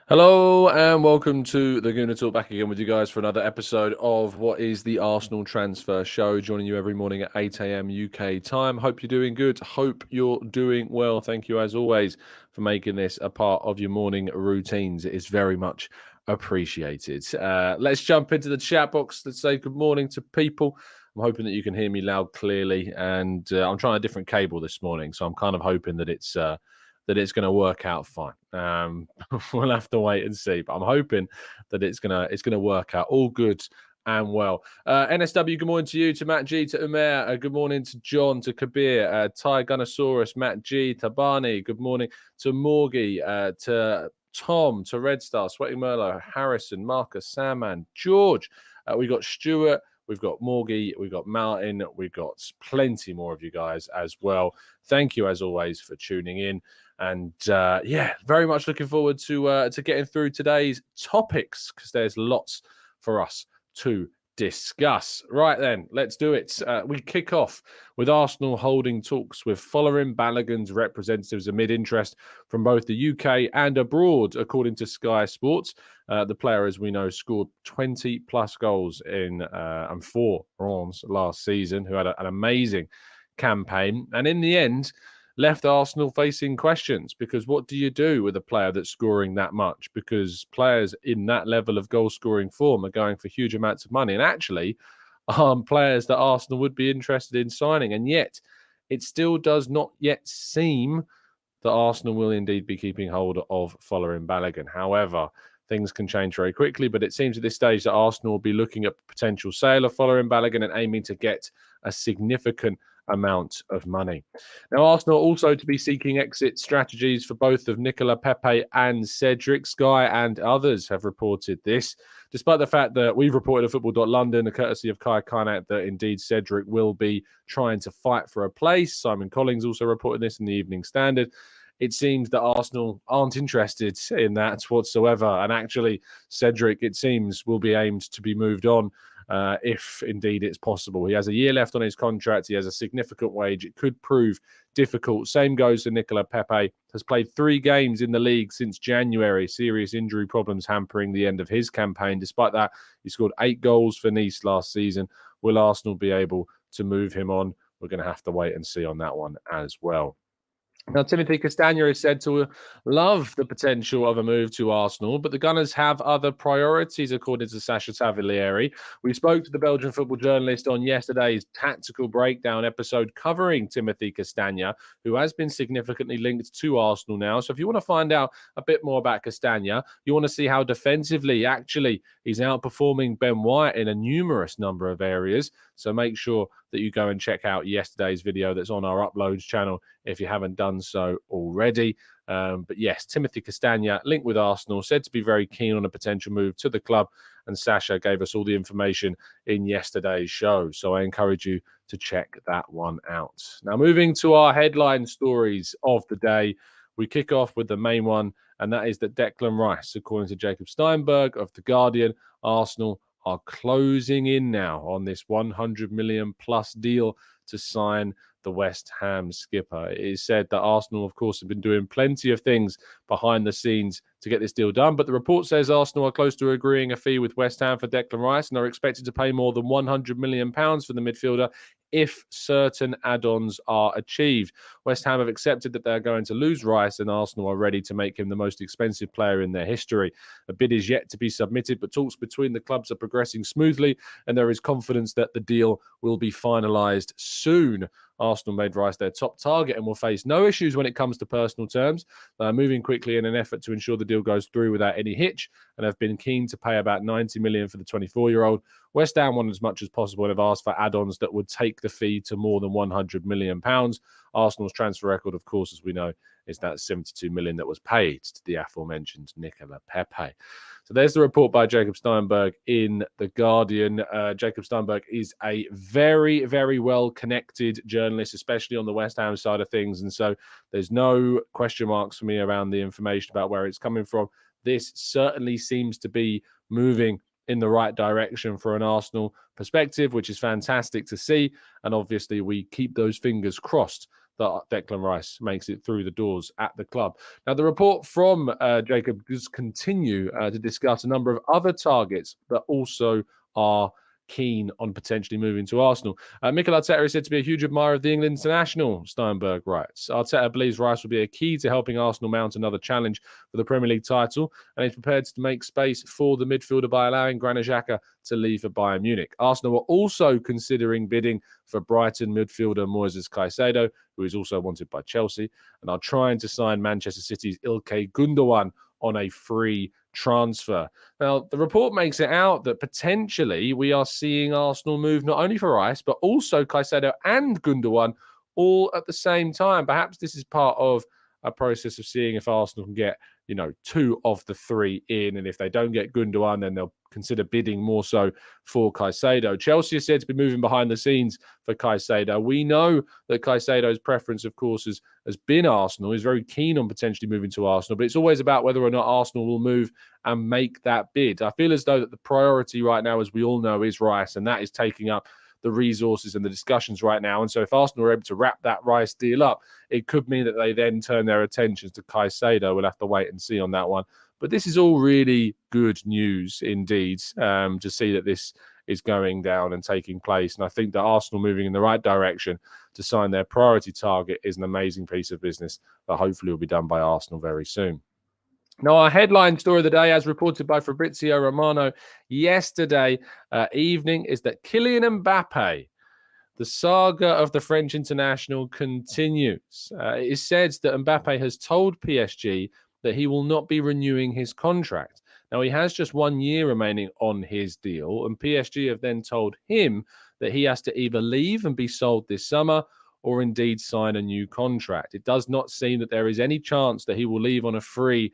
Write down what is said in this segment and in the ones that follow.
Hello and welcome to the Gooner Talk, back again with you guys for another episode of what is the Arsenal Transfer Show, joining you every morning at 8 a.m. UK time. Hope you're doing good. Hope you're doing well. Thank you as always for making this a part of your morning routines. It is very much appreciated. Let's jump into the chat box. Let's say good morning to people. I'm hoping that you can hear me loud, clearly, and I'm trying a different cable this morning, so I'm kind of hoping that it's going to work out fine. We'll have to wait and see, but I'm hoping that it's gonna work out all good and well. NSW, good morning to you, to Matt G, to Umair, good morning to John, to Kabir, Ty Gunnosaurus, Matt G, Tabani, good morning to Morgie, to Tom, to Red Star, Sweaty Merlo, Harrison, Marcus, Sandman, George. We got Stuart. We've got Morgie, we've got Martin, we've got plenty more of you guys as well. Thank you, as always, for tuning in. And very much looking forward to getting through today's topics, because there's lots for us to discuss. Right then, let's do it. We kick off with Arsenal holding talks with Folarin Balogun's representatives amid interest from both the UK and abroad, according to Sky Sports. The player, as we know, scored 20 plus goals in and 4 runs last season, who had an amazing campaign, and in the end left Arsenal facing questions, because what do you do with a player that's scoring that much? Because players in that level of goal-scoring form are going for huge amounts of money, and actually players that Arsenal would be interested in signing. And yet it still does not yet seem that Arsenal will indeed be keeping hold of Folarin Balogun. However, things can change very quickly, but it seems at this stage that Arsenal will be looking at potential sale of Folarin Balogun and aiming to get a significant amount of money. Now, Arsenal also to be seeking exit strategies for both of Nicola, Pepe and Cedric. Sky and others have reported this, despite the fact that we've reported at Football.London, a courtesy of Kai Kynat, that indeed Cedric will be trying to fight for a place. Simon Collins also reported this in the Evening Standard. It seems that Arsenal aren't interested in that whatsoever. And actually, Cedric, it seems, will be aimed to be moved on if indeed it's possible. He has a year left on his contract. He has a significant wage. It could prove difficult. Same goes to Nicola. Pepe has played 3 games in the league since January. Serious injury problems hampering the end of his campaign. Despite that, he scored 8 goals for Nice last season. Will Arsenal be able to move him on? We're going to have to wait and see on that one as well. Now, Timothy Castagne is said to love the potential of a move to Arsenal, but the Gunners have other priorities, according to Sasha Tavolieri. We spoke to the Belgian football journalist on yesterday's Tactical Breakdown episode covering Timothy Castagne, who has been significantly linked to Arsenal now. So if you want to find out a bit more about Castagne, you want to see how defensively, actually, he's outperforming Ben White in a numerous number of areas. So make sure that you go and check out yesterday's video that's on our Uploads channel if you haven't done so already. But yes, Timothy Castagne, linked with Arsenal, said to be very keen on a potential move to the club. And Sasha gave us all the information in yesterday's show. So I encourage you to check that one out. Now, moving to our headline stories of the day, we kick off with the main one, and that is that Declan Rice, according to Jacob Steinberg of The Guardian, Arsenal are closing in now on this 100 million plus deal to sign the West Ham skipper. It is said that Arsenal, of course, have been doing plenty of things behind the scenes to get this deal done, but the report says Arsenal are close to agreeing a fee with West Ham for Declan Rice and are expected to pay more than £100 million for the midfielder if certain add-ons are achieved. West Ham have accepted that they're going to lose Rice, and Arsenal are ready to make him the most expensive player in their history. A bid is yet to be submitted, but talks between the clubs are progressing smoothly, and there is confidence that the deal will be finalised soon. Arsenal made Rice their top target and will face no issues when it comes to personal terms. They are moving quickly in an effort to ensure the deal goes through without any hitch, and have been keen to pay about $90 million for the 24-year-old. West Ham want as much as possible and have asked for add-ons that would take the fee to more than £100 million. Arsenal's transfer record, of course, as we know, is that $72 million that was paid to the aforementioned Nicola Pepe. So there's the report by Jacob Steinberg in The Guardian. Jacob Steinberg is a very, very well-connected journalist, especially on the West Ham side of things. And so there's no question marks for me around the information about where it's coming from. This certainly seems to be moving in the right direction for an Arsenal perspective, which is fantastic to see. And obviously, we keep those fingers crossed that Declan Rice makes it through the doors at the club. Now, the report from Jacob does continue to discuss a number of other targets that also are keen on potentially moving to Arsenal. Mikel Arteta is said to be a huge admirer of the England international, Steinberg writes. Arteta believes Rice will be a key to helping Arsenal mount another challenge for the Premier League title, and he's prepared to make space for the midfielder by allowing Granit Xhaka to leave for Bayern Munich. Arsenal were also considering bidding for Brighton midfielder Moises Caicedo, who is also wanted by Chelsea, and are trying to sign Manchester City's Ilkay Gundogan on a free transfer. Now, the report makes it out that potentially we are seeing Arsenal move not only for Rice, but also Caicedo and Gundogan all at the same time. Perhaps this is part of a process of seeing if Arsenal can get, two of the three in. And if they don't get Gundogan, then they'll consider bidding more so for Caicedo. Chelsea is said to be moving behind the scenes for Caicedo. We know that Caicedo's preference, of course, has been Arsenal. He's very keen on potentially moving to Arsenal, but it's always about whether or not Arsenal will move and make that bid. I feel as though that the priority right now, as we all know, is Rice, and that is taking up the resources and the discussions right now. And so if Arsenal are able to wrap that Rice deal up, it could mean that they then turn their attentions to Caicedo. We'll have to wait and see on that one. But this is all really good news indeed, to see that this is going down and taking place. And I think that Arsenal moving in the right direction to sign their priority target is an amazing piece of business that hopefully will be done by Arsenal very soon. Now, our headline story of the day, as reported by Fabrizio Romano yesterday evening, is that Kylian Mbappe, the saga of the French international, continues. It is said that Mbappe has told PSG that he will not be renewing his contract. Now, he has just 1 year remaining on his deal, and PSG have then told him that he has to either leave and be sold this summer or indeed sign a new contract. It does not seem that there is any chance that he will leave on a free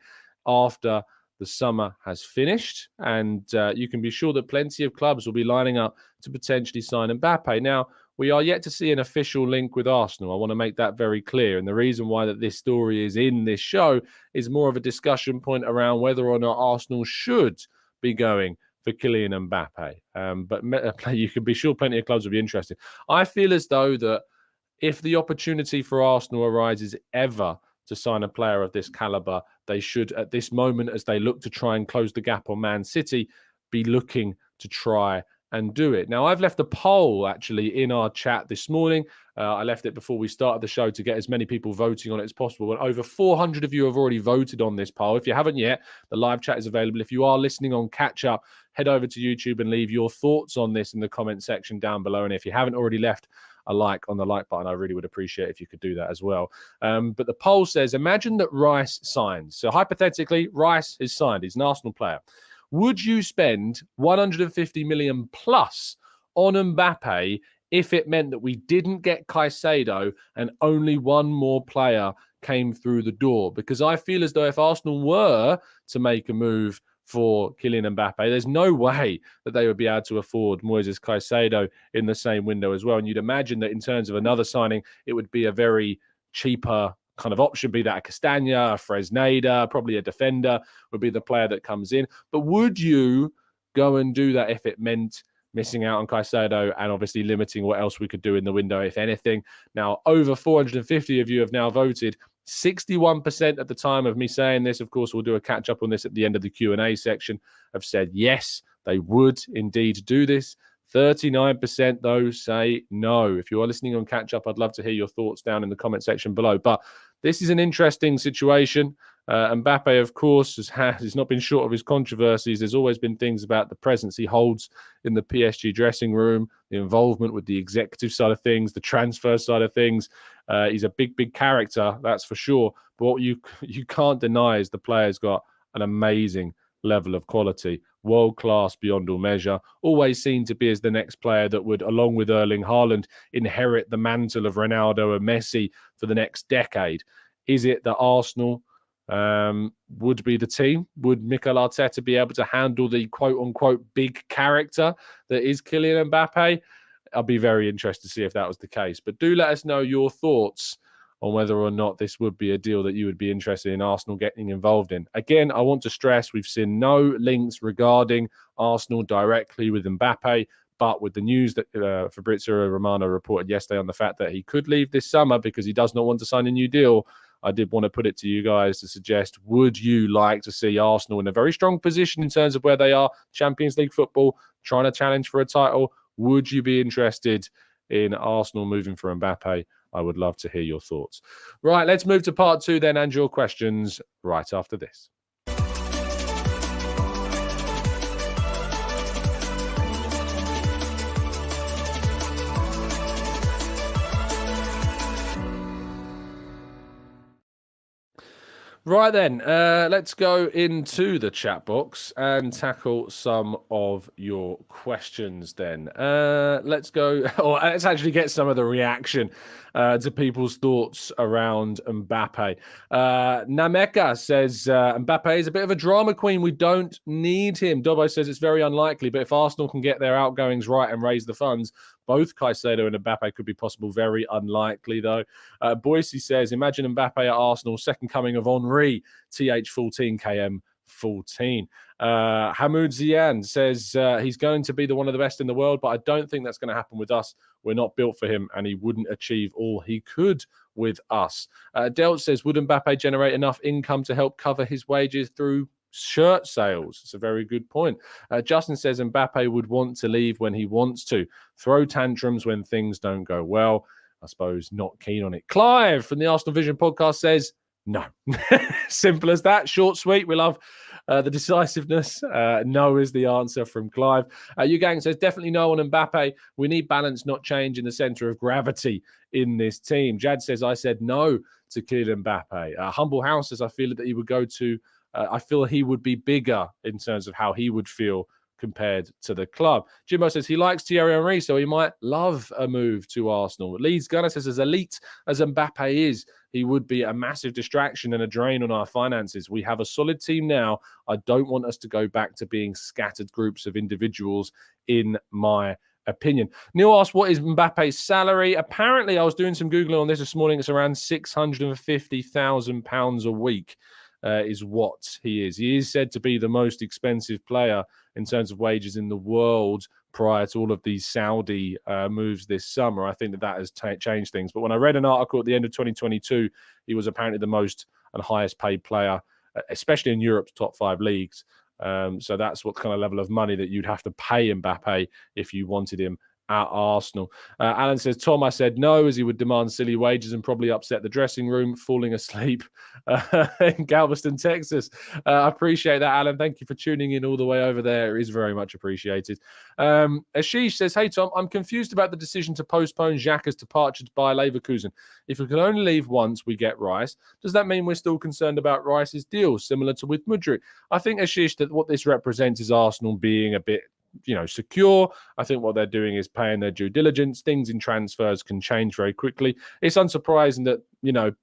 after the summer has finished, and you can be sure that plenty of clubs will be lining up to potentially sign Mbappe. Now, we are yet to see an official link with Arsenal. I want to make that very clear, and the reason why that this story is in this show is more of a discussion point around whether or not Arsenal should be going for Kylian Mbappe. But you can be sure plenty of clubs will be interested. I feel as though that if the opportunity for Arsenal arises ever to sign a player of this caliber, they should, at this moment, as they look to try and close the gap on Man City, be looking to try and do it. Now, I've left a poll actually in our chat this morning. I left it before we started the show to get as many people voting on it as possible. And over 400 of you have already voted on this poll. If you haven't yet, the live chat is available. If you are listening on catch up, head over to YouTube and leave your thoughts on this in the comment section down below. And if you haven't already left a like on the like button, I really would appreciate if you could do that as well. But the poll says, imagine that Rice signs. So hypothetically, Rice is signed. He's an Arsenal player. Would you spend 150 million plus on Mbappe if it meant that we didn't get Caicedo and only one more player came through the door? Because I feel as though if Arsenal were to make a move for Kylian Mbappe, there's no way that they would be able to afford Moises Caicedo in the same window as well. And you'd imagine that in terms of another signing, it would be a very cheaper kind of option, be that a Castagne, a Fresneda, probably a defender would be the player that comes in. But would you go and do that if it meant missing out on Caicedo and obviously limiting what else we could do in the window, if anything? Now, over 450 of you have now voted. 61% at the time of me saying this, of course, we'll do a catch up on this at the end of the Q&A section, have said yes, they would indeed do this. 39% though say no. If you are listening on catch up, I'd love to hear your thoughts down in the comment section below. But this is an interesting situation. Mbappe, of course, has not been short of his controversies. There's always been things about the presence he holds in the PSG dressing room, the involvement with the executive side of things, the transfer side of things. He's a big character, that's for sure. But what you can't deny is the player's got an amazing level of quality, world-class beyond all measure, always seen to be as the next player that would, along with Erling Haaland, inherit the mantle of Ronaldo and Messi for the next decade. Is it that Arsenal would be the team? Would Mikel Arteta be able to handle the quote-unquote big character that is Kylian Mbappe? I'll be very interested to see if that was the case. But do let us know your thoughts on whether or not this would be a deal that you would be interested in Arsenal getting involved in. Again, I want to stress we've seen no links regarding Arsenal directly with Mbappe, But with the news that Fabrizio Romano reported yesterday on the fact that he could leave this summer because he does not want to sign a new deal, I did want to put it to you guys to suggest, would you like to see Arsenal in a very strong position in terms of where they are, Champions League football, trying to challenge for a title? Would you be interested in Arsenal moving for Mbappe? I would love to hear your thoughts. Right, let's move to part 2 then and your questions right after this. Right then, let's go into the chat box and tackle some of your questions then. Let's go, or let's actually get some of the reaction to people's thoughts around Mbappe. Nameka says, Mbappe is a bit of a drama queen. We don't need him. Dobbo says it's very unlikely, but if Arsenal can get their outgoings right and raise the funds, both Caicedo and Mbappe could be possible. Very unlikely, though. Boise says, imagine Mbappe at Arsenal, second coming of Henry, TH14, KM14. Hamoud Zian says he's going to be one of the best in the world, but I don't think that's going to happen with us. We're not built for him, and he wouldn't achieve all he could with us. Delt says, would Mbappe generate enough income to help cover his wages through shirt sales? It's a very good point. Justin says Mbappe would want to leave when he wants to, throw tantrums when things don't go well. I suppose not keen on it. Clive from the Arsenal Vision podcast says no. Simple as that. Short, sweet. We love the decisiveness. No is the answer from Clive. Gang says definitely no on Mbappe. We need balance, not change in the centre of gravity in this team. Jad says I said no to Kylian Mbappe. Humble House says I feel that he would go to I feel he would be bigger in terms of how he would feel compared to the club. Jimbo says he likes Thierry Henry, so he might love a move to Arsenal. Leeds Gunner says as elite as Mbappe is, he would be a massive distraction and a drain on our finances. We have a solid team now. I don't want us to go back to being scattered groups of individuals, in my opinion. Neil asked, what is Mbappe's salary? Apparently, I was doing some Googling on this morning. It's around £650,000 a week. Is what he is. He is said to be the most expensive player in terms of wages in the world prior to all of these Saudi moves this summer. I think that has changed things. But when I read an article at the end of 2022, he was apparently the most and highest paid player, especially in Europe's top 5 leagues. So that's what kind of level of money that you'd have to pay Mbappe if you wanted him at Arsenal. Alan says, Tom, I said no, as he would demand silly wages and probably upset the dressing room, falling asleep in Galveston, Texas. I appreciate that, Alan. Thank you for tuning in all the way over there. It is very much appreciated. Ashish says, hey, Tom, I'm confused about the decision to postpone Xhaka's departure to Bayer Leverkusen. If we can only leave once, we get Rice. Does that mean we're still concerned about Rice's deal, similar to with Mudryk? I think, Ashish, that what this represents is Arsenal being a bit secure. I think what they're doing is paying their due diligence. Things in transfers can change very quickly. It's unsurprising that,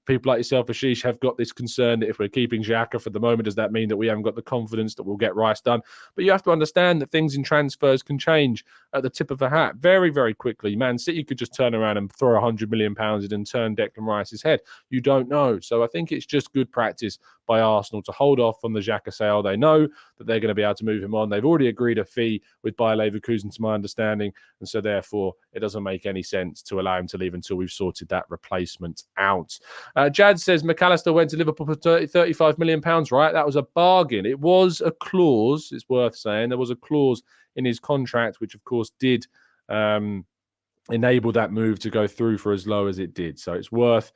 people like yourself, Ashish, have got this concern that if we're keeping Xhaka for the moment, does that mean that we haven't got the confidence that we'll get Rice done? But you have to understand that things in transfers can change at the tip of a hat very, very quickly. Man City could just turn around and throw £100 million in and turn Declan Rice's head. You don't know. So I think it's just good practice by Arsenal to hold off on the Xhaka sale. They know that they're going to be able to move him on. They've already agreed a fee with Bayer Leverkusen, to my understanding, and so therefore it doesn't make any sense to allow him to leave until we've sorted that replacement out. Jad says McAllister went to Liverpool for £35 million, right? That was a bargain. It was a clause, it's worth saying. There was a clause in his contract, which of course did enable that move to go through for as low as it did. So it's worth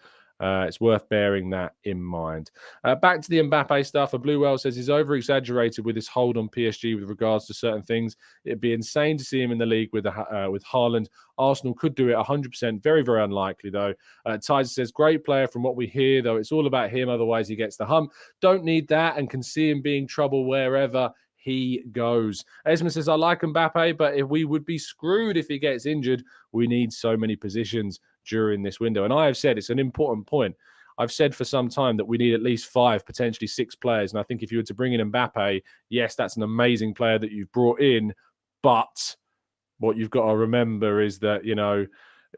bearing that in mind. Back to the Mbappe stuff. A Blue Whale says he's over-exaggerated with his hold on PSG with regards to certain things. It'd be insane to see him in the league with Haaland. Arsenal could do it 100%. Very, very unlikely, though. Tyson says, great player from what we hear, though it's all about him. Otherwise, he gets the hump. Don't need that and can see him being trouble wherever he goes. Esmond says, I like Mbappe, but if we would be screwed if he gets injured. We need so many positions during this window. And I have said, it's an important point. I've said for some time that we need at least 5, potentially 6 players. And I think if you were to bring in Mbappe, yes, that's an amazing player that you've brought in. But what you've got to remember is that,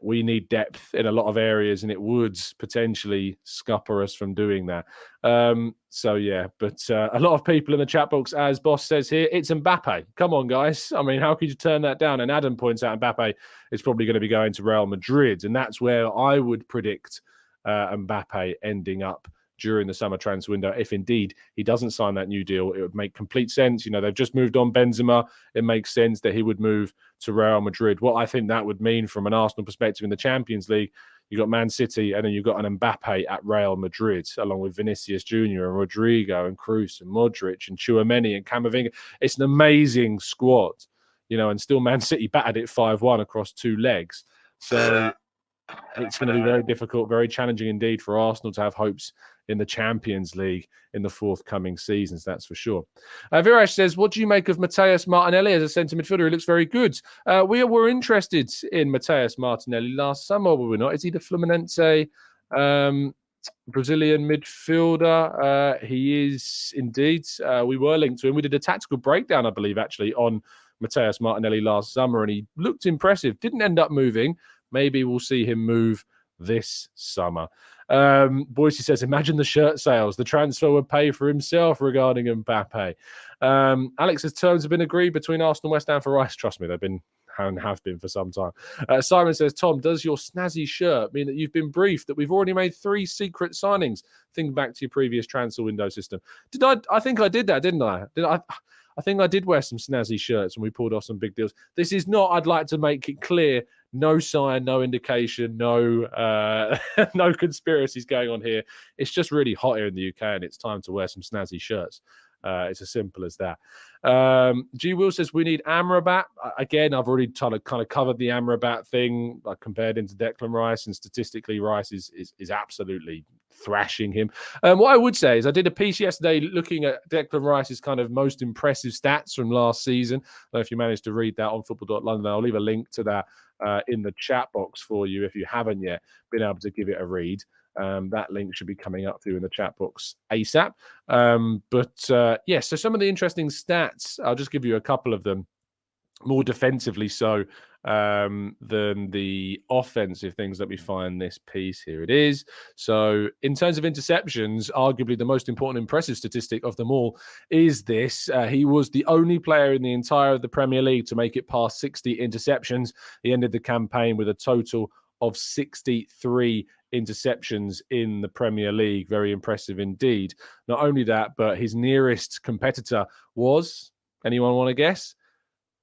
we need depth in a lot of areas, and it would potentially scupper us from doing that. So yeah, but a lot of people in the chat box, as Boss says here, it's Mbappe. Come on, guys. I mean, how could you turn that down? And Adam points out Mbappe is probably going to be going to Real Madrid, and that's where I would predict Mbappe ending up during the summer transfer window. If indeed he doesn't sign that new deal, it would make complete sense. You know, they've just moved on Benzema. It makes sense that he would move to Real Madrid. What I think that would mean from an Arsenal perspective in the Champions League, you've got Man City and then you've got an Mbappe at Real Madrid, along with Vinicius Jr. and Rodrigo and Kroos and Modric and Tchouameni and Camavinga. It's an amazing squad, you know, and still Man City battered it 5-1 across 2 legs. So it's going to be very difficult, very challenging indeed for Arsenal to have hopes in the Champions League in the forthcoming seasons, that's for sure. Viraj says, what do you make of Matheus Martinelli as a centre midfielder? He looks very good. We were interested in Matheus Martinelli last summer, were we not? Is he the Fluminense Brazilian midfielder? He is indeed. We were linked to him. We did a tactical breakdown, I believe, actually, on Matheus Martinelli last summer, and he looked impressive. Didn't end up moving. Maybe we'll see him move this summer. Boise says, imagine the shirt sales. The transfer would pay for himself regarding Mbappe. Alex says, terms have been agreed between Arsenal and West Ham for Rice. Trust me, they've been and have been for some time. Simon says, Tom, does your snazzy shirt mean that you've been briefed that we've already made 3 secret signings? Think back to your previous transfer window system. Did I think I did that, didn't I? I think I did wear some snazzy shirts when we pulled off some big deals. This is not, I'd like to make it clear, no sign, no indication, no no conspiracies going on here. It's just really hot here in the UK and it's time to wear some snazzy shirts. It's as simple as that. G. Will says, we need Amrabat. Again, I've already kind of covered the Amrabat thing. I compared him to Declan Rice, and statistically, Rice is absolutely thrashing him. What I would say is I did a piece yesterday looking at Declan Rice's kind of most impressive stats from last season. I don't know if you managed to read that on football.london. I'll leave a link to that in the chat box for you if you haven't yet been able to give it a read. That link should be coming up for you in the chat box ASAP. Yes, so some of the interesting stats, I'll just give you a couple of them, more defensively so than the offensive things that we find in this piece. Here it is. So in terms of interceptions, arguably the most important impressive statistic of them all is this. He was the only player in the entire of the Premier League to make it past 60 interceptions. He ended the campaign with a total of 63 interceptions in the Premier League. Very impressive indeed. Not only that, but his nearest competitor was, anyone want to guess?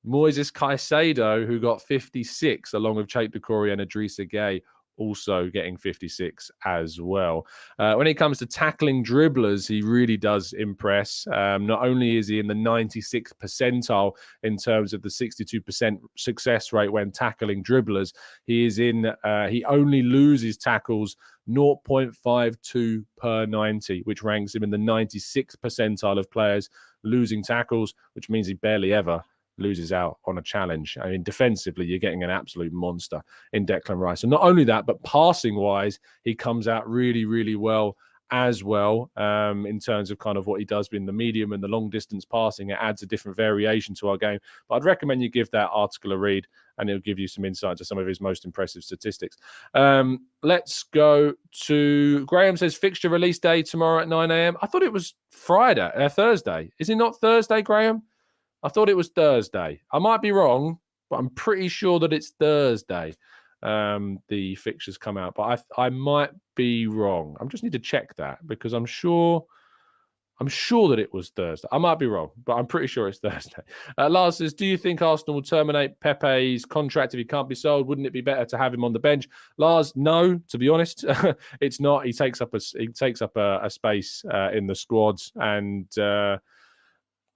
Moises Caicedo, who got 56, along with Cheick Doucouré and Idrissa Gueye, also getting 56 as well. When it comes to tackling dribblers, he really does impress. Not only is he in the 96th percentile in terms of the 62% success rate when tackling dribblers, he only loses tackles 0.52 per 90, which ranks him in the 96th percentile of players losing tackles, which means he barely ever loses out on a challenge. I mean, defensively, you're getting an absolute monster in Declan Rice. And not only that, but passing-wise, he comes out really, really well as well in terms of kind of what he does in the medium and the long-distance passing. It adds a different variation to our game. But I'd recommend you give that article a read, and it'll give you some insight to some of his most impressive statistics. Let's go to... Graham says, fixture release day tomorrow at 9 a.m. I thought it was Thursday. Is it not Thursday, Graham? I thought it was Thursday. I might be wrong, but I'm pretty sure that it's Thursday. The fixtures come out, but I might be wrong. I just need to check that because I'm sure that it was Thursday. I might be wrong, but I'm pretty sure it's Thursday. Lars says, do you think Arsenal will terminate Pepe's contract if he can't be sold? Wouldn't it be better to have him on the bench? Lars, no, to be honest, it's not. He takes up a space in the squads, and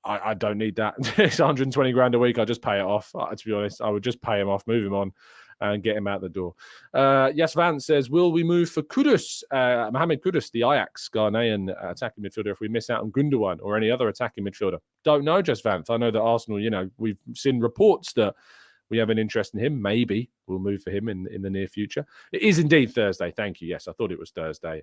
I don't need that. It's 120 grand a week. I just pay it off. To be honest, I would just pay him off, move him on, and get him out the door. Yes, Vance says, will we move for Kudus, Mohamed Kudus, the Ajax Ghanaian attacking midfielder, if we miss out on Gundogan or any other attacking midfielder? Don't know, Just Vance. I know that Arsenal, we've seen reports that we have an interest in him. Maybe we'll move for him in the near future. It is indeed Thursday. Thank you. Yes, I thought it was Thursday.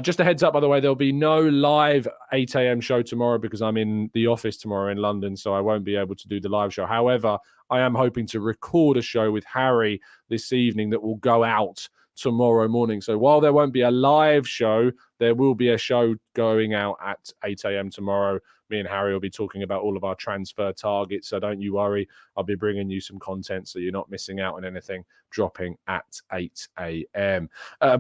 Just a heads up, by the way, there'll be no live 8 a.m. show tomorrow because I'm in the office tomorrow in London, so I won't be able to do the live show. However, I am hoping to record a show with Harry this evening that will go out tomorrow morning. So while there won't be a live show, there will be a show going out at 8 a.m. tomorrow. Me and Harry will be talking about all of our transfer targets, so don't you worry. I'll be bringing you some content so you're not missing out on anything dropping at 8 a.m.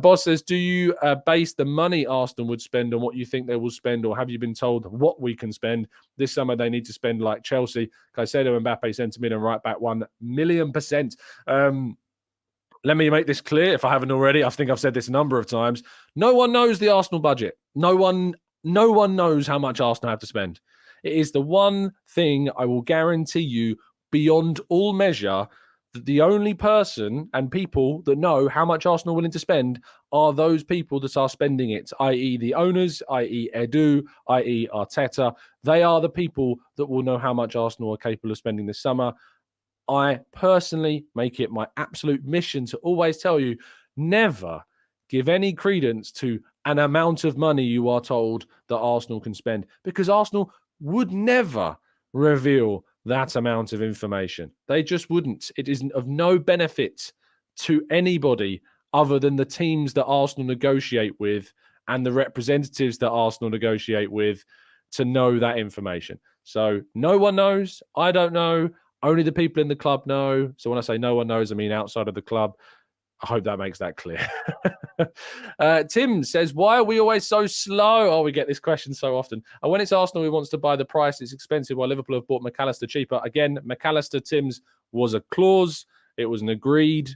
Boz says, do you base the money Arsenal would spend on what you think they will spend, or have you been told what we can spend? This summer they need to spend like Chelsea. Caicedo, Mbappe, centre-mid and right back 1,000,000%. Let me make this clear if I haven't already. I think I've said this a number of times. No one knows the Arsenal budget. No one knows how much Arsenal have to spend. It is the one thing I will guarantee you beyond all measure that the only person and people that know how much Arsenal are willing to spend are those people that are spending it, i.e. the owners, i.e. Edu, i.e. Arteta. They are the people that will know how much Arsenal are capable of spending this summer. I personally make it my absolute mission to always tell you, never give any credence to an amount of money you are told that Arsenal can spend, because Arsenal would never reveal that amount of information. They just wouldn't. It is of no benefit to anybody other than the teams that Arsenal negotiate with and the representatives that Arsenal negotiate with to know that information. So no one knows. I don't know. Only the people in the club know. So when I say no one knows, I mean outside of the club. I hope that makes that clear. Tim says, why are we always so slow? Oh, we get this question so often. And when it's Arsenal who wants to buy the price, it's expensive, while Liverpool have bought McAllister cheaper. Again, McAllister, Tim's, was a clause. It was an agreed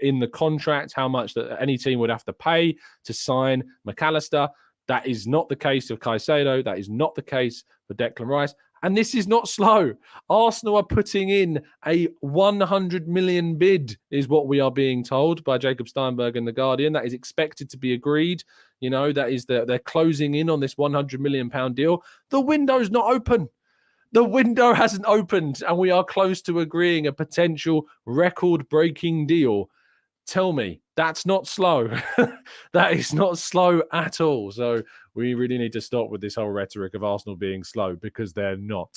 in the contract how much that any team would have to pay to sign McAllister. That is not the case of Caicedo. That is not the case for Declan Rice. And this is not slow. Arsenal are putting in a 100 million bid, is what we are being told by Jacob Steinberg and The Guardian. That is expected to be agreed. You know, that is they're closing in on this 100 million pound deal. The window's not open. The window hasn't opened, and we are close to agreeing a potential record-breaking deal. Tell me, that's not slow. That is not slow at all. So we really need to stop with this whole rhetoric of Arsenal being slow, because they're not.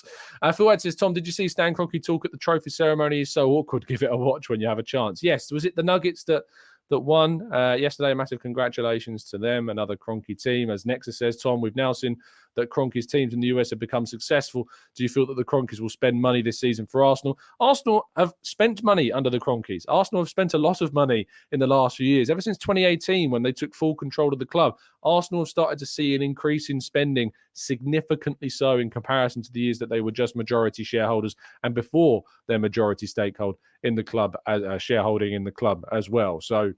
Fuad says, Tom, did you see Stan Kroenke talk at the trophy ceremony? It's so awkward. Give it a watch when you have a chance. Yes. Was it the Nuggets that won yesterday? Massive congratulations to them, another Kroenke team. As Nexus says, Tom, we've now seen that Kroenke's teams in the US have become successful. Do you feel that the Kroenkes will spend money this season for Arsenal? Arsenal have spent money under the Kroenkes. Arsenal have spent a lot of money in the last few years. Ever since 2018, when they took full control of the club, Arsenal have started to see an increase in spending, significantly so in comparison to the years that they were just majority shareholders and before their majority stakehold in the club, shareholding in the club as well. So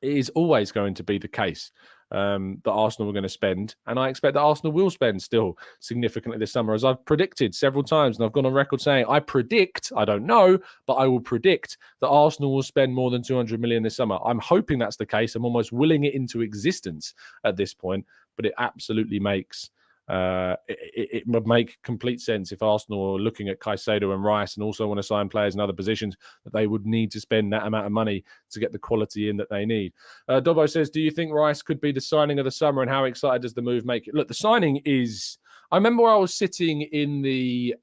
it is always going to be the case that Arsenal are going to spend, and I expect that Arsenal will spend still significantly this summer, as I've predicted several times, and I've gone on record saying I don't know, but I will predict that Arsenal will spend more than 200 million this summer. I'm hoping that's the case. I'm almost willing it into existence at this point, but it absolutely makes it would make complete sense if Arsenal are looking at Caicedo and Rice and also want to sign players in other positions, that they would need to spend that amount of money to get the quality in that they need. Dobbo says, do you think Rice could be the signing of the summer, and how excited does the move make it? Look, the signing is... I remember I was sitting in the...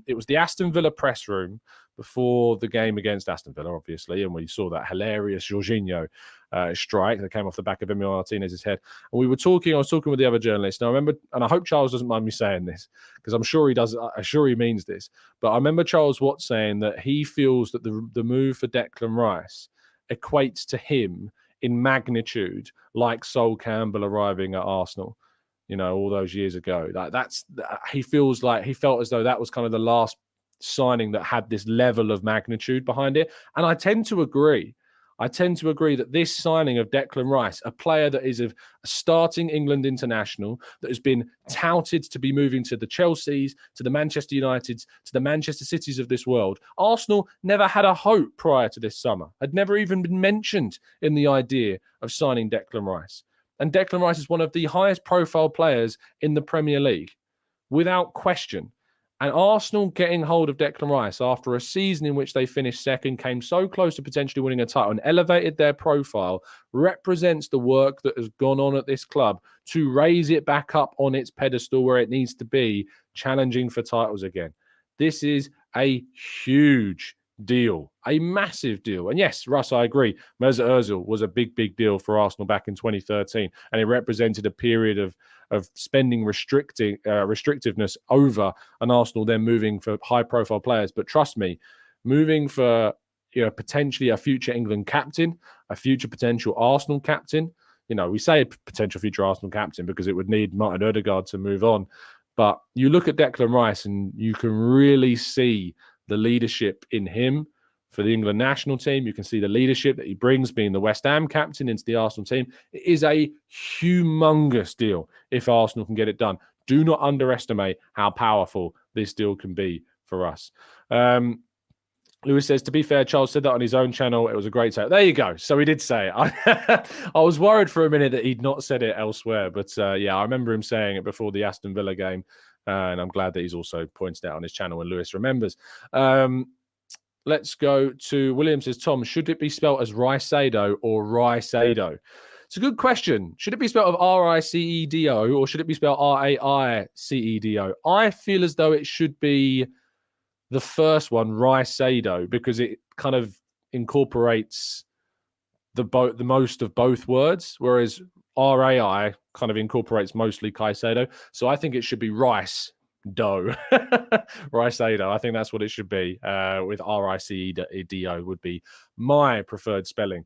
it was the Aston Villa press room before the game against Aston Villa, obviously, and we saw that hilarious Jorginho strike that came off the back of Emil Martinez's head. And I was talking with the other journalists, and I remember, and I hope Charles doesn't mind me saying this, because I'm sure he does, I'm sure he means this, but I remember Charles Watts saying that he feels that the move for Declan Rice equates to him in magnitude like Sol Campbell arriving at Arsenal, you know, all those years ago. He felt as though that was kind of the last signing that had this level of magnitude behind it. And I tend to agree. That this signing of Declan Rice, a player that is a starting England international, that has been touted to be moving to the Chelseas, to the Manchester Uniteds, to the Manchester Cities of this world. Arsenal never had a hope prior to this summer, had never even been mentioned in the idea of signing Declan Rice. And Declan Rice is one of the highest profile players in the Premier League, without question. And Arsenal getting hold of Declan Rice after a season in which they finished second, came so close to potentially winning a title and elevated their profile, represents the work that has gone on at this club to raise it back up on its pedestal where it needs to be, challenging for titles again. This is a huge deal, a massive deal. And yes, Russ, I agree. Mesut Ozil was a big, big deal for Arsenal back in 2013, and it represented a period of spending restrictiveness over an Arsenal then moving for high-profile players. But trust me, moving for potentially a future England captain, a future potential Arsenal captain. We say a potential future Arsenal captain because it would need Martin Odegaard to move on. But you look at Declan Rice and you can really see the leadership in him for the England national team. You can see the leadership that he brings being the West Ham captain into the Arsenal team. It is a humongous deal if Arsenal can get it done. Do not underestimate how powerful this deal can be for us. Lewis says, to be fair, Charles said that on his own channel. It was a great take. There you go. So he did say it. I was worried for a minute that he'd not said it elsewhere. But yeah, I remember him saying it before the Aston Villa game. And I'm glad that he's also pointed out on his channel and Lewis remembers. Let's go to William says, Tom, should it be spelled as Ricedo or Ricedo? It's a good question. Should it be spelled of R-I-C-E-D-O or should it be spelled R-A-I-C-E-D-O? I feel as though it should be the first one, Ricedo, because it kind of incorporates the most of both words, whereas RAI kind of incorporates mostly Caicedo. So I think it should be Rice Dough. Ricedo. I think that's what it should be. With R-I-C-E-D-O would be my preferred spelling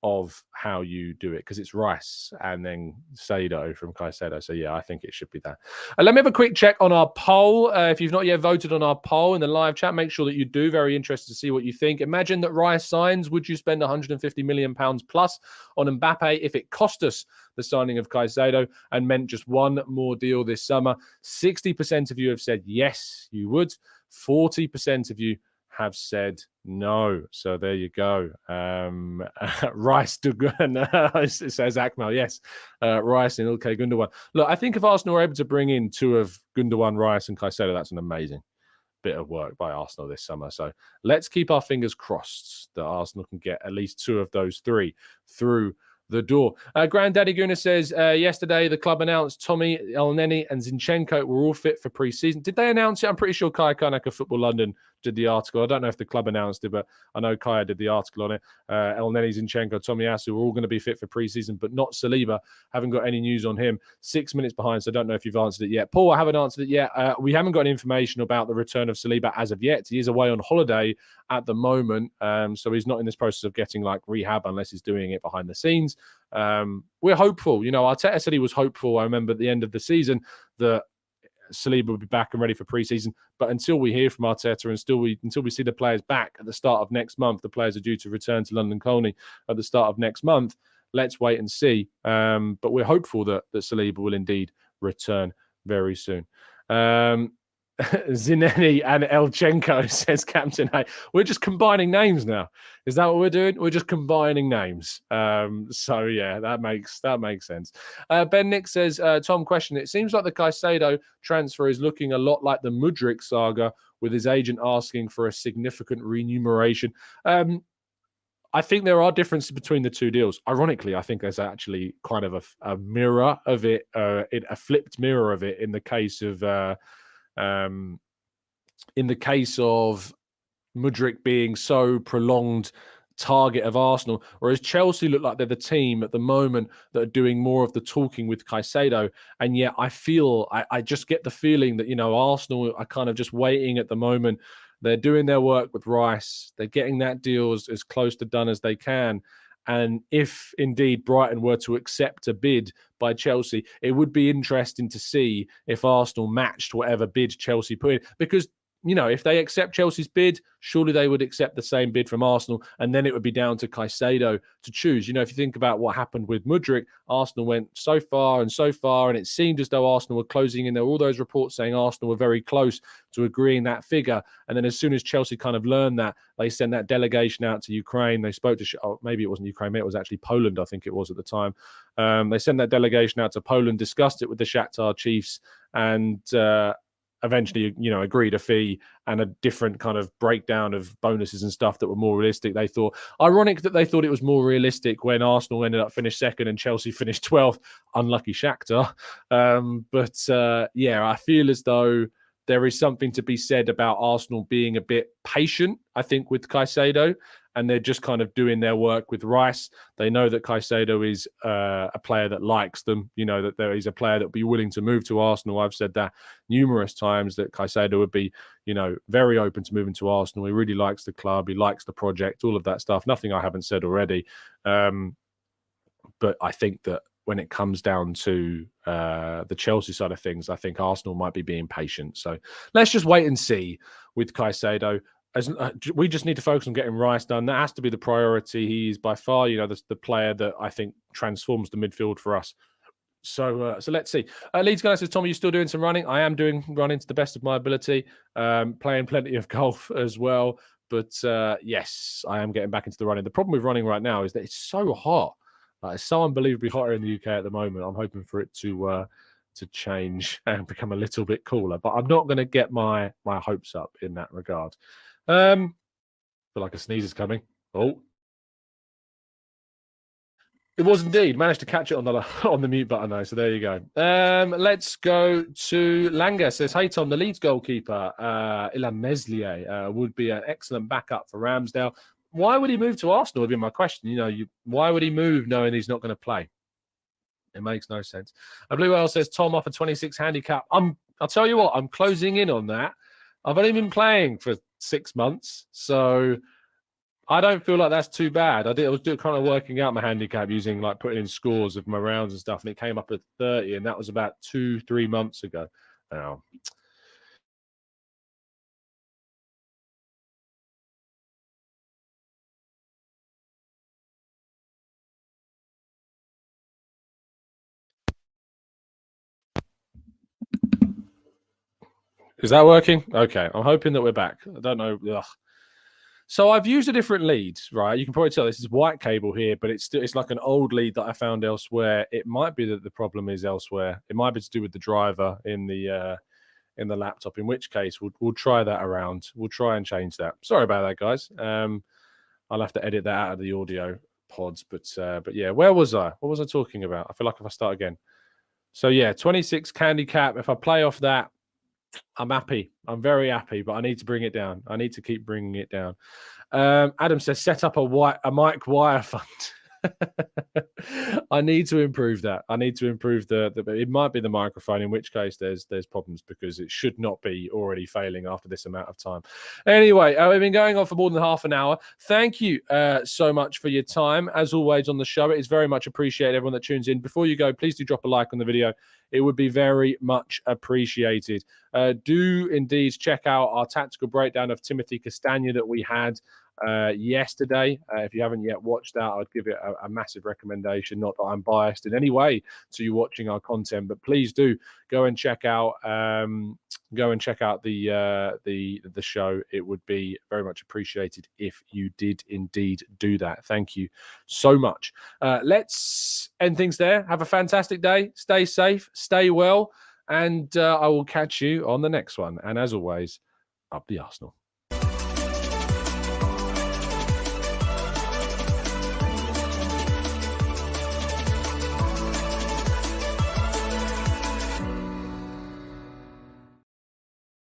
of how you do it, because it's Rice and then Sado from Caicedo. So yeah, I think it should be that. Let me have a quick check on our poll. If you've not yet voted on our poll in the live chat, make sure that you do. Very interested to see what you think. Imagine that Rice signs. Would you spend £150 million plus on Mbappe if it cost us the signing of Caicedo and meant just one more deal this summer? 60% of you have said yes, you would. 40% of you have said no. So there you go. Rice Gundogan, says Akmal. Yes, Rice and Ilkay Gundogan. Look, I think if Arsenal were able to bring in two of Gundogan, Rice and Caicedo, that's an amazing bit of work by Arsenal this summer. So let's keep our fingers crossed that Arsenal can get at least two of those three through the door. Granddaddy Gooner says, yesterday the club announced Tommy, Elneny and Zinchenko were all fit for pre-season. Did they announce it? I'm pretty sure Kaya Kanak of Football London did the article. I don't know if the club announced it, but I know Kaya did the article on it. Elneny, Zinchenko, Tomiyasu were all going to be fit for pre-season, but not Saliba. Haven't got any news on him. 6 minutes behind, so I don't know if you've answered it yet. Paul, I haven't answered it yet. We haven't got any information about the return of Saliba as of yet. He is away on holiday at the moment, so he's not in this process of getting like rehab unless he's doing it behind the scenes. We're hopeful. Arteta said he was hopeful. I remember at the end of the season that Saliba would be back and ready for pre-season. But until we hear from Arteta and until we see the players back at the start of next month, the players are due to return to London Colney at the start of next month. Let's wait and see. But we're hopeful that Saliba will indeed return very soon. Zineni and Elchenko, says Captain A. We're just combining names now. Is that what we're doing? We're just combining names. So yeah, that makes sense. Ben Nick says, Tom, question. It seems like the Caicedo transfer is looking a lot like the Mudryk saga, with his agent asking for a significant remuneration. I think there are differences between the two deals. Ironically, I think there's actually kind of a mirror of it, a flipped mirror of it in the case of Mudryk being so prolonged target of Arsenal, whereas Chelsea look like they're the team at the moment that are doing more of the talking with Caicedo. And yet I just get the feeling that, Arsenal are kind of just waiting at the moment. They're doing their work with Rice. They're getting that deal as close to done as they can. And if indeed Brighton were to accept a bid by Chelsea, it would be interesting to see if Arsenal matched whatever bid Chelsea put in. Because, if they accept Chelsea's bid, surely they would accept the same bid from Arsenal. And then it would be down to Caicedo to choose. If you think about what happened with Mudryk, Arsenal went so far, and it seemed as though Arsenal were closing in. There were all those reports saying Arsenal were very close to agreeing that figure. And then as soon as Chelsea kind of learned that, they sent that delegation out to Ukraine. They spoke to, maybe it wasn't Ukraine, maybe it was actually Poland, I think it was at the time. They sent that delegation out to Poland, discussed it with the Shakhtar Chiefs, and eventually, agreed a fee and a different kind of breakdown of bonuses and stuff that were more realistic. They thought, ironic that they thought it was more realistic when Arsenal ended up finished second and Chelsea finished 12th. Unlucky Shakhtar. I feel as though there is something to be said about Arsenal being a bit patient, I think, with Caicedo, and they're just kind of doing their work with Rice. They know that Caicedo is a player that likes them, that there is a player that would be willing to move to Arsenal. I've said that numerous times, that Caicedo would be, very open to moving to Arsenal. He really likes the club. He likes the project, all of that stuff. Nothing I haven't said already. But I think that when it comes down to the Chelsea side of things, I think Arsenal might be being patient. So let's just wait and see with Caicedo. We just need to focus on getting Rice done. That has to be the priority. He's by far, the player that I think transforms the midfield for us. So let's see. Leeds guy says, Tom, are you still doing some running? I am doing running to the best of my ability, playing plenty of golf as well. But yes, I am getting back into the running. The problem with running right now is that it's so hot. It's so unbelievably hot here in the UK at the moment. I'm hoping for it to change and become a little bit cooler. But I'm not going to get my hopes up in that regard. I feel like a sneeze is coming. Oh. It was indeed. Managed to catch it on the mute button though, so there you go. Let's go to Langa. Says, hey Tom, the Leeds goalkeeper, Ilham Meslier, would be an excellent backup for Ramsdale. Why would he move to Arsenal would be my question. Why would he move knowing he's not going to play? It makes no sense. Blue Whale says, Tom offered 26 handicap. I'll tell you what, I'm closing in on that. I've only been playing for 6 months, so I don't feel like that's too bad. I was kind of working out my handicap using putting in scores of my rounds and stuff, and it came up at 30, and that was about 2-3 months ago. Now, is that working? Okay, I'm hoping that we're back. I don't know. Ugh. So I've used a different lead, right? You can probably tell this is white cable here, but it's like an old lead that I found elsewhere. It might be that the problem is elsewhere. It might be to do with the driver in the laptop. In which case, we'll try that around. We'll try and change that. Sorry about that, guys. I'll have to edit that out of the audio pods. But yeah, where was I? What was I talking about? I feel like if I start again. So yeah, 26 candy cap. If I play off that, I'm happy. I'm very happy, but I need to bring it down. I need to keep bringing it down. Adam says, set up a mic wire fund. I need to improve that. I need to improve it might be the microphone, in which case there's problems, because it should not be already failing after this amount of time. Anyway, we've been going on for more than half an hour. Thank you so much for your time. As always on the show, it is very much appreciated, everyone that tunes in. Before you go, please do drop a like on the video. It would be very much appreciated. Do indeed check out our tactical breakdown of Timothy Castagne that we had yesterday. If you haven't yet watched that, I'd give it a massive recommendation. Not that I'm biased in any way to you watching our content, but please do go and check out the show. It would be very much appreciated if you did indeed do that. Thank you so much. Let's end things there. Have a fantastic day. Stay safe, stay well, and I will catch you on the next one. And as always, up the Arsenal.